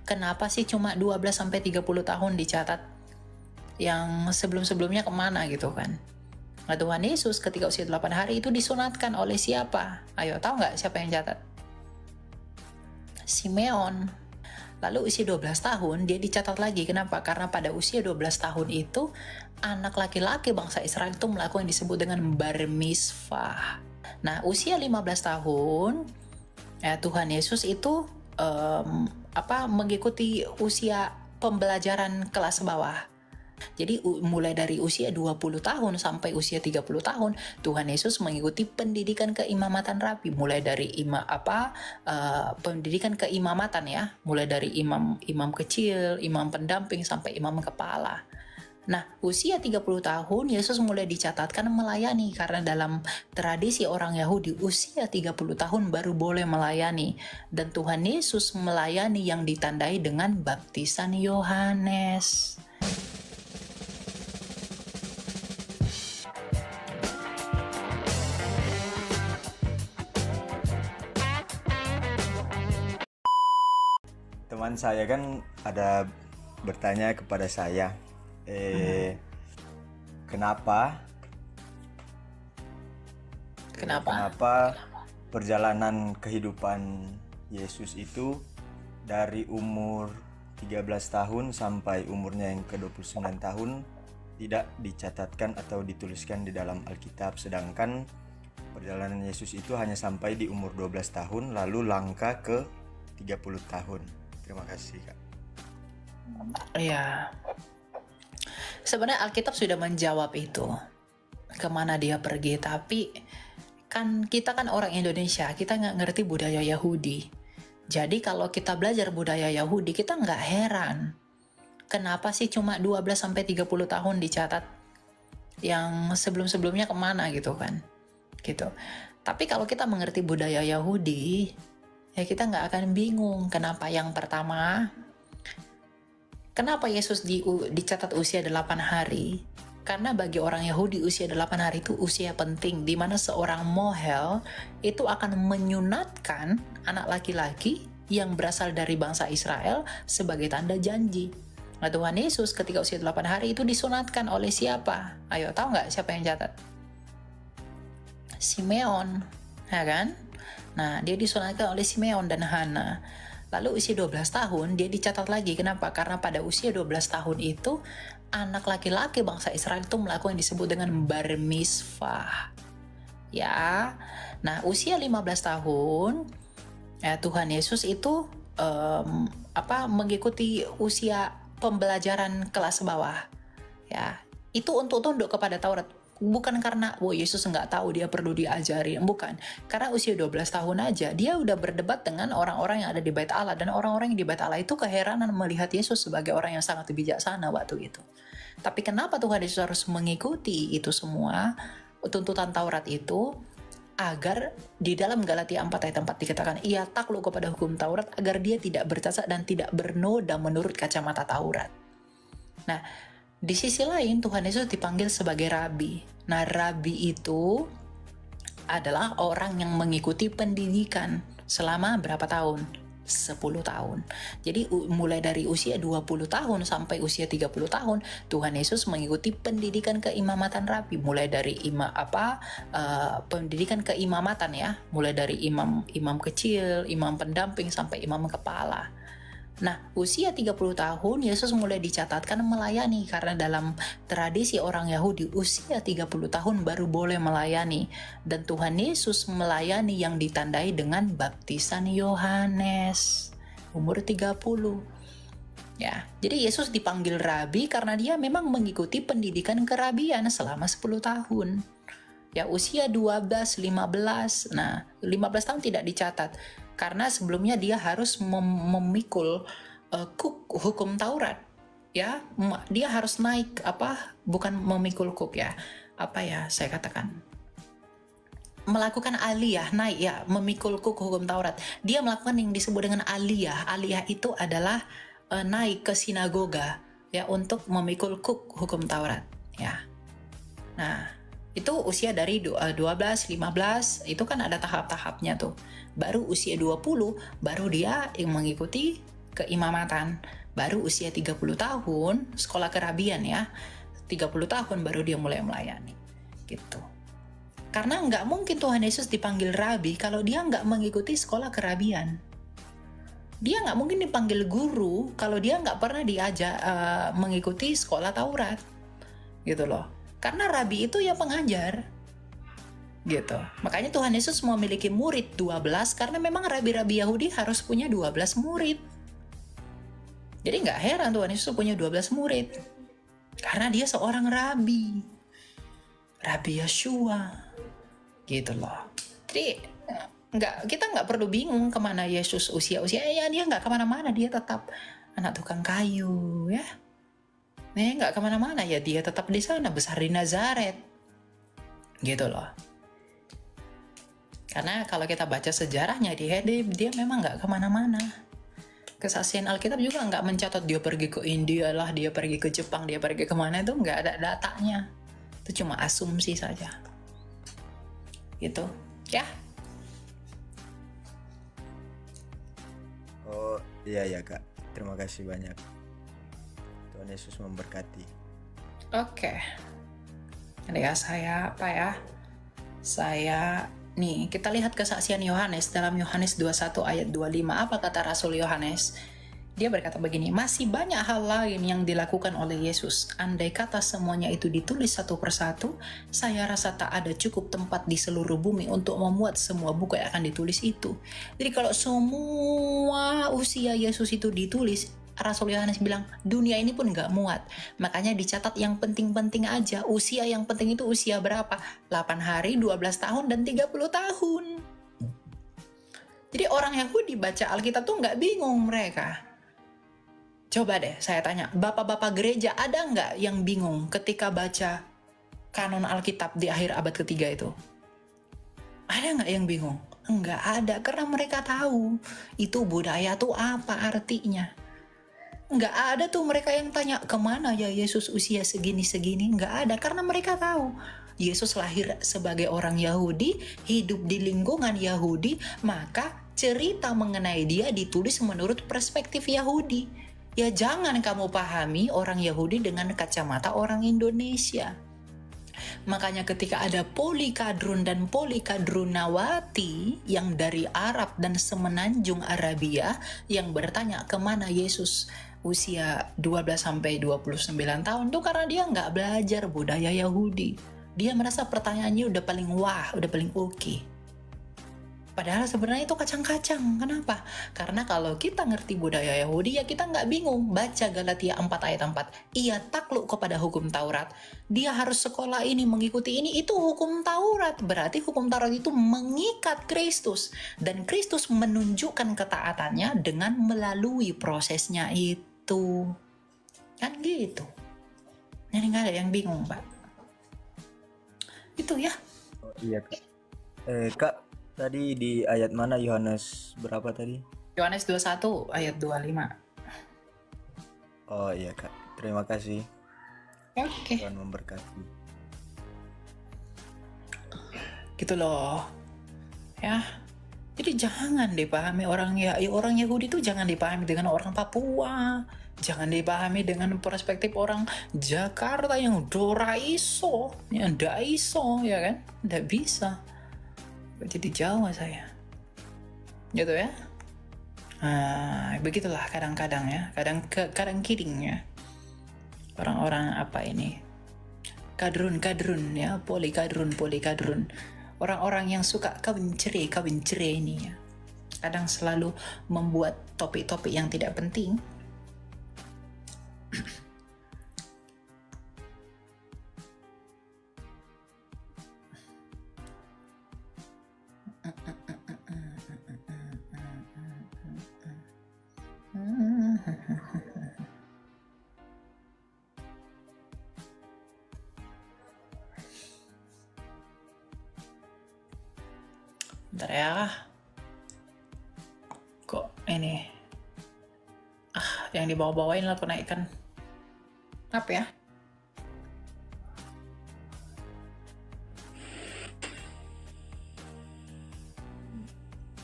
Kenapa sih cuma 12 sampai 30 tahun dicatat? Yang sebelum-sebelumnya kemana gitu kan? Nah, Tuhan Yesus ketika usia 8 hari itu disunatkan oleh siapa? Ayo, tahu nggak siapa yang catat? Simeon. Lalu usia 12 tahun dia dicatat lagi. Kenapa? Karena pada usia 12 tahun itu anak laki-laki bangsa Israel itu melakukan yang disebut dengan bar mitzvah. Nah, usia 15 tahun Tuhan Yesus itu mengikuti usia pembelajaran kelas bawah. Jadi mulai dari usia 20 tahun sampai usia 30 tahun Tuhan Yesus mengikuti pendidikan keimamatan rabi, mulai dari pendidikan keimamatan ya, mulai dari imam kecil, imam pendamping sampai imam kepala. Nah, usia 30 tahun Yesus mulai dicatatkan melayani, karena dalam tradisi orang Yahudi usia 30 tahun baru boleh melayani, dan Tuhan Yesus melayani yang ditandai dengan baptisan Yohanes. Teman saya kan ada bertanya kepada saya, kenapa perjalanan kehidupan Yesus itu dari umur 13 tahun sampai umurnya yang ke-29 tahun tidak dicatatkan atau dituliskan di dalam Alkitab, sedangkan perjalanan Yesus itu hanya sampai di umur 12 tahun lalu langkah ke 30 tahun. Terima kasih, Kak. Iya. Sebenarnya Alkitab sudah menjawab itu, kemana dia pergi, tapi kita kan orang Indonesia, kita nggak ngerti budaya Yahudi. Jadi kalau kita belajar budaya Yahudi, kita nggak heran kenapa sih cuma 12-30 tahun dicatat, yang sebelum-sebelumnya kemana gitu kan. Gitu. Tapi kalau kita mengerti budaya Yahudi, ya kita nggak akan bingung kenapa. Yang pertama, kenapa Yesus dicatat usia 8 hari? Karena bagi orang Yahudi usia 8 hari itu usia penting, di mana seorang mohel itu akan menyunatkan anak laki-laki yang berasal dari bangsa Israel sebagai tanda janji. Nah, Tuhan Yesus ketika usia 8 hari itu disunatkan oleh siapa? Ayo, tahu nggak siapa yang catat? Simeon, ya kan? Nah, dia disunatkan oleh Simeon dan Hana. Lalu usia 12 tahun dia dicatat lagi. Kenapa? Karena pada usia 12 tahun itu anak laki-laki bangsa Israel itu melakukan yang disebut dengan bar mitzvah. Ya. Nah, usia 15 tahun Tuhan Yesus itu mengikuti usia pembelajaran kelas bawah. Ya. Itu untuk tunduk kepada Taurat. Bukan karena Yesus nggak tahu dia perlu diajari, bukan. Karena usia 12 tahun aja dia udah berdebat dengan orang-orang yang ada di Bait Allah, dan orang-orang yang di Bait Allah itu keheranan melihat Yesus sebagai orang yang sangat bijaksana waktu itu. Tapi kenapa Tuhan Yesus harus mengikuti itu semua, tuntutan Taurat itu, agar di dalam Galatia 4 ayat 4 dikatakan ia takluk kepada hukum Taurat agar dia tidak bercacat dan tidak bernoda menurut kacamata Taurat. Nah, di sisi lain Tuhan Yesus dipanggil sebagai rabi. Nah, rabi itu adalah orang yang mengikuti pendidikan selama berapa tahun? 10 tahun. Jadi mulai dari usia 20 tahun sampai usia 30 tahun Tuhan Yesus mengikuti pendidikan keimamatan rabi, mulai dari pendidikan keimamatan ya, mulai dari imam kecil, imam pendamping sampai imam kepala. Nah, usia 30 tahun Yesus mulai dicatatkan melayani, karena dalam tradisi orang Yahudi usia 30 tahun baru boleh melayani, dan Tuhan Yesus melayani yang ditandai dengan baptisan Yohanes umur 30. Ya, jadi Yesus dipanggil rabi karena dia memang mengikuti pendidikan kerabian selama 10 tahun. Ya, usia 12, 15. Nah, 15 tahun tidak dicatat karena sebelumnya dia harus memikul hukum Taurat. Ya, dia harus naik bukan memikul kuk ya. Saya katakan melakukan aliyah, naik ya, memikul kuk hukum Taurat. Dia melakukan yang disebut dengan aliyah. Aliyah itu adalah naik ke sinagoga ya untuk memikul kuk hukum Taurat ya. Nah, itu usia dari 12, 15, itu kan ada tahap-tahapnya tuh. Baru usia 20, baru dia yang mengikuti keimamatan. Baru usia 30 tahun, sekolah kerabian ya, 30 tahun baru dia mulai melayani. Gitu. Karena nggak mungkin Tuhan Yesus dipanggil rabi kalau dia nggak mengikuti sekolah kerabian. Dia nggak mungkin dipanggil guru kalau dia nggak pernah diajak mengikuti sekolah Taurat. Gitu loh. Karena rabi itu ya pengajar. Gitu. Makanya Tuhan Yesus memiliki murid 12 karena memang rabi-rabi Yahudi harus punya 12 murid. Jadi nggak heran Tuhan Yesus punya 12 murid. Karena dia seorang rabi. Rabi Yeshua. Gitu loh. Jadi kita nggak perlu bingung kemana Yesus usia-usia. Ya dia nggak kemana-mana. Dia tetap anak tukang kayu ya. Nggak kemana-mana ya. Dia tetap di sana besar di Nazaret. Gitu loh. Karena kalau kita baca sejarahnya dia memang nggak kemana-mana. Kesaksian Alkitab juga nggak mencatat dia pergi ke India lah, dia pergi ke Jepang, dia pergi kemana, itu nggak ada datanya. Itu cuma asumsi saja. Gitu, ya. Oh iya ya Kak, terima kasih banyak. Tuhan Yesus memberkati. Oke. Jadi ya saya nih, kita lihat kesaksian Yohanes dalam Yohanes 21 ayat 25. Apa kata Rasul Yohanes? Dia berkata begini, masih banyak hal lain yang dilakukan oleh Yesus. Andai kata semuanya itu ditulis satu persatu, saya rasa tak ada cukup tempat di seluruh bumi untuk memuat semua buku yang akan ditulis itu. Jadi kalau semua usia Yesus itu ditulis, Rasul Yohanes bilang, dunia ini pun nggak muat. Makanya dicatat yang penting-penting aja. Usia yang penting itu usia berapa? 8 hari, 12 tahun, dan 30 tahun. Jadi orang Yahudi baca Alkitab tuh nggak bingung mereka. Coba deh saya tanya, bapak-bapak gereja ada nggak yang bingung ketika baca kanon Alkitab di akhir abad ketiga itu? Ada nggak yang bingung? Nggak ada, karena mereka tahu itu budaya tuh apa artinya. Nggak ada tuh mereka yang tanya kemana ya Yesus usia segini-segini. Nggak ada, karena mereka tahu Yesus lahir sebagai orang Yahudi, hidup di lingkungan Yahudi, maka cerita mengenai dia ditulis menurut perspektif Yahudi. Ya jangan kamu pahami orang Yahudi dengan kacamata orang Indonesia. Makanya ketika ada Polikadrun dan Polikadrunawati yang dari Arab dan semenanjung Arabia yang bertanya kemana Yesus usia 12-29 tahun tuh karena dia nggak belajar budaya Yahudi. Dia merasa pertanyaannya udah paling wah, udah paling oke. Padahal sebenarnya itu kacang-kacang. Kenapa? Karena kalau kita ngerti budaya Yahudi, ya kita nggak bingung. Baca Galatia 4 ayat 4. Ia takluk kepada hukum Taurat. Dia harus sekolah ini, mengikuti ini. Itu hukum Taurat. Berarti hukum Taurat itu mengikat Kristus. Dan Kristus menunjukkan ketaatannya dengan melalui prosesnya itu. Kan gitu. Jadi nggak ada yang bingung, Pak. Itu ya. Oh, iya Kak. Kak, tadi di ayat mana Yohanes berapa tadi? Yohanes 21 ayat 25. Oh iya Kak, terima kasih. Oke. Tuhan memberkati. Gitu loh. Ya. Jadi jangan dipahami orang Yahudi itu jangan dipahami dengan orang Papua. Jangan dipahami dengan perspektif orang Jakarta yang doraiso, yang daiso, ya kan? Nggak bisa. Jadi Jawa saya. Gitu ya. Begitulah kadang-kadang ya. Kadang kidding ya. Orang-orang apa ini? Kadrun ya, polikadrun. Orang-orang yang suka kawin cerai ini ya. Kadang selalu membuat topik-topik yang tidak penting. Bentar ya. Kok ini? Yang dibawa-bawain lah kenaikan. Apa ya?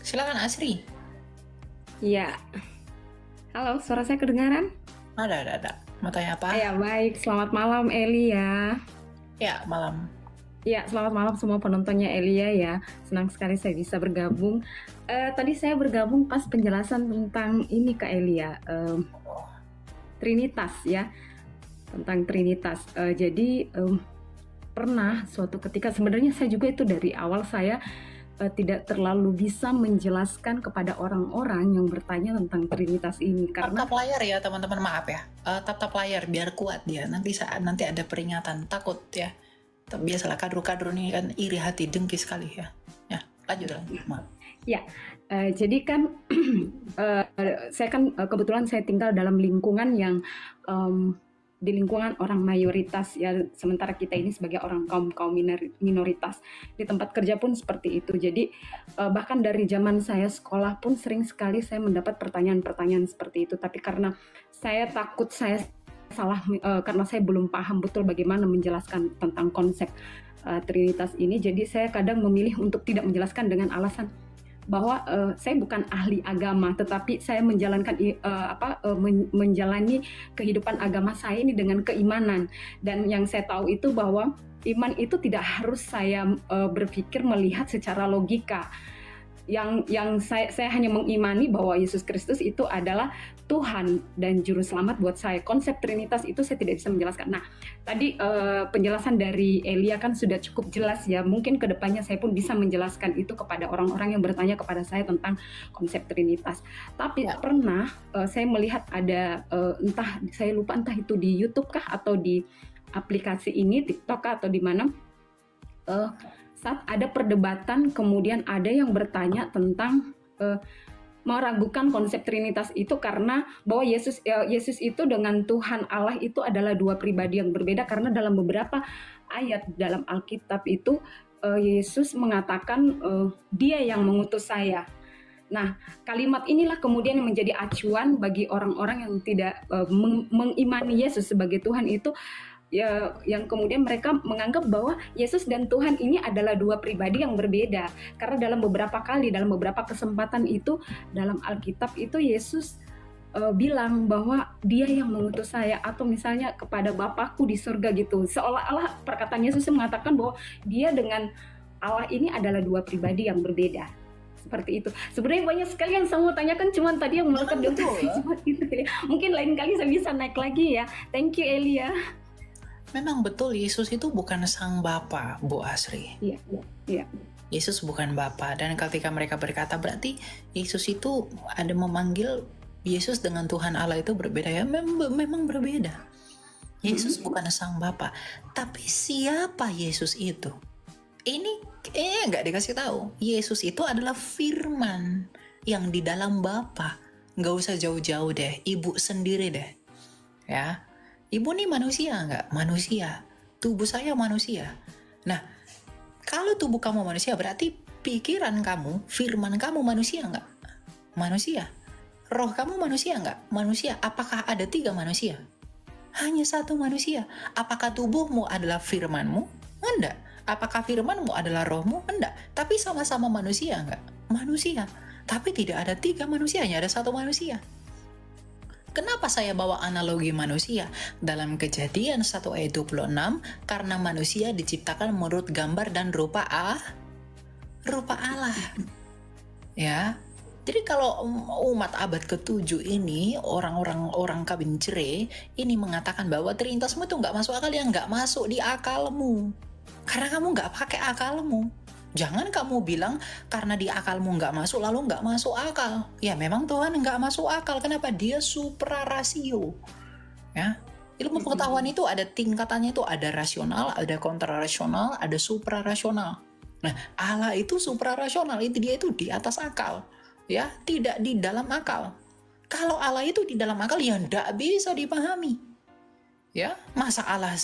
Silakan Asri. Iya. Halo, suara saya kedengaran? Ada. Mau tanya apa? Ya, baik. Selamat malam, Elia. Ya, malam. Ya, selamat malam semua penontonnya Elia ya. Senang sekali saya bisa bergabung. Tadi saya bergabung pas penjelasan tentang ini Kak Elia, Trinitas ya, tentang Trinitas. Jadi pernah suatu ketika, sebenarnya saya juga itu dari awal saya tidak terlalu bisa menjelaskan kepada orang-orang yang bertanya tentang Trinitas ini karena Tap layar ya teman-teman, maaf ya. Tap layar biar kuat dia. Nanti ada peringatan, takut ya. Biasalah kadru-kadru ini kan iri hati, dengki sekali ya. Ya, lanjut. Maaf. Ya, jadi kan saya kan kebetulan saya tinggal dalam lingkungan yang di lingkungan orang mayoritas ya, sementara kita ini sebagai orang kaum minoritas. Di tempat kerja pun seperti itu. Jadi bahkan dari zaman saya sekolah pun sering sekali saya mendapat pertanyaan-pertanyaan seperti itu. Tapi karena saya takut saya salah, karena saya belum paham betul bagaimana menjelaskan tentang konsep Trinitas ini, jadi saya kadang memilih untuk tidak menjelaskan dengan alasan bahwa saya bukan ahli agama, tetapi saya menjalankan menjalani kehidupan agama saya ini dengan keimanan. Dan yang saya tahu itu bahwa iman itu tidak harus saya berpikir melihat secara logika. Yang saya hanya mengimani bahwa Yesus Kristus itu adalah Tuhan dan Juru Selamat buat saya. Konsep Trinitas itu saya tidak bisa menjelaskan. Nah, tadi penjelasan dari Elia kan sudah cukup jelas ya. Mungkin kedepannya saya pun bisa menjelaskan itu kepada orang-orang yang bertanya kepada saya tentang konsep Trinitas. Tapi pernah saya melihat ada saya lupa entah itu di YouTube kah atau di aplikasi ini TikTok kah atau di mana, saat ada perdebatan kemudian ada yang bertanya tentang meragukan konsep Trinitas itu karena bahwa Yesus itu dengan Tuhan Allah itu adalah dua pribadi yang berbeda, karena dalam beberapa ayat dalam Alkitab itu Yesus mengatakan dia yang mengutus saya. Nah, kalimat inilah kemudian yang menjadi acuan bagi orang-orang yang tidak mengimani Yesus sebagai Tuhan itu, ya, yang kemudian mereka menganggap bahwa Yesus dan Tuhan ini adalah dua pribadi yang berbeda. Karena dalam beberapa kali, dalam beberapa kesempatan itu dalam Alkitab itu Yesus bilang bahwa dia yang mengutus saya, atau misalnya kepada Bapakku di surga gitu. Seolah-olah perkataan Yesus mengatakan bahwa dia dengan Allah ini adalah dua pribadi yang berbeda. Seperti itu. Sebenarnya banyak sekali yang saya mau tanyakan, cuman tadi yang melekat di otak saya cuma itu. Mungkin lain kali saya bisa naik lagi ya. Thank you Elia. Memang betul Yesus itu bukan sang Bapa, Bu Asri. Iya. Yesus bukan Bapa, dan ketika mereka berkata berarti Yesus itu ada memanggil Yesus dengan Tuhan Allah itu berbeda ya, memang berbeda. Yesus bukan sang Bapa, tapi siapa Yesus itu? Ini nggak dikasih tahu. Yesus itu adalah Firman yang di dalam Bapa. Nggak usah jauh-jauh deh, Ibu sendiri deh, ya. Ibu nih manusia nggak? Manusia. Tubuh saya manusia. Nah, kalau tubuh kamu manusia berarti pikiran kamu, firman kamu manusia nggak? Manusia. Roh kamu manusia nggak? Manusia. Apakah ada 3 manusia? Hanya 1 manusia. Apakah tubuhmu adalah firmanmu? Enggak. Apakah firmanmu adalah rohmu? Enggak. Tapi sama-sama manusia nggak? Manusia. Tapi tidak ada 3 manusia, hanya ada 1 manusia. Kenapa saya bawa analogi manusia? Dalam Kejadian 1 ayat 26, karena manusia diciptakan menurut gambar dan rupa Allah. Ya. Jadi kalau umat abad ke-7 ini, orang kabin cerai, ini mengatakan bahwa Trinitasmu itu nggak masuk akal, yang nggak masuk di akalmu. Karena kamu nggak pakai akalmu. Jangan kamu bilang karena di akalmu nggak masuk, lalu nggak masuk akal. Ya memang Tuhan nggak masuk akal. Kenapa? Dia suprarasio. Ya, ilmu pengetahuan itu ada tingkatannya, itu ada rasional, ada kontrarasional, ada suprarasional. Nah, Allah itu suprarasional, itu dia itu di atas akal. Ya, tidak di dalam akal. Kalau Allah itu di dalam akal, ya nggak bisa dipahami. Ya, masa Allah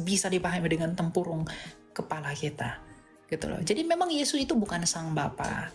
bisa dipahami dengan tempurung kepala kita? Gitu loh. Jadi memang Yesus itu bukan sang Bapa,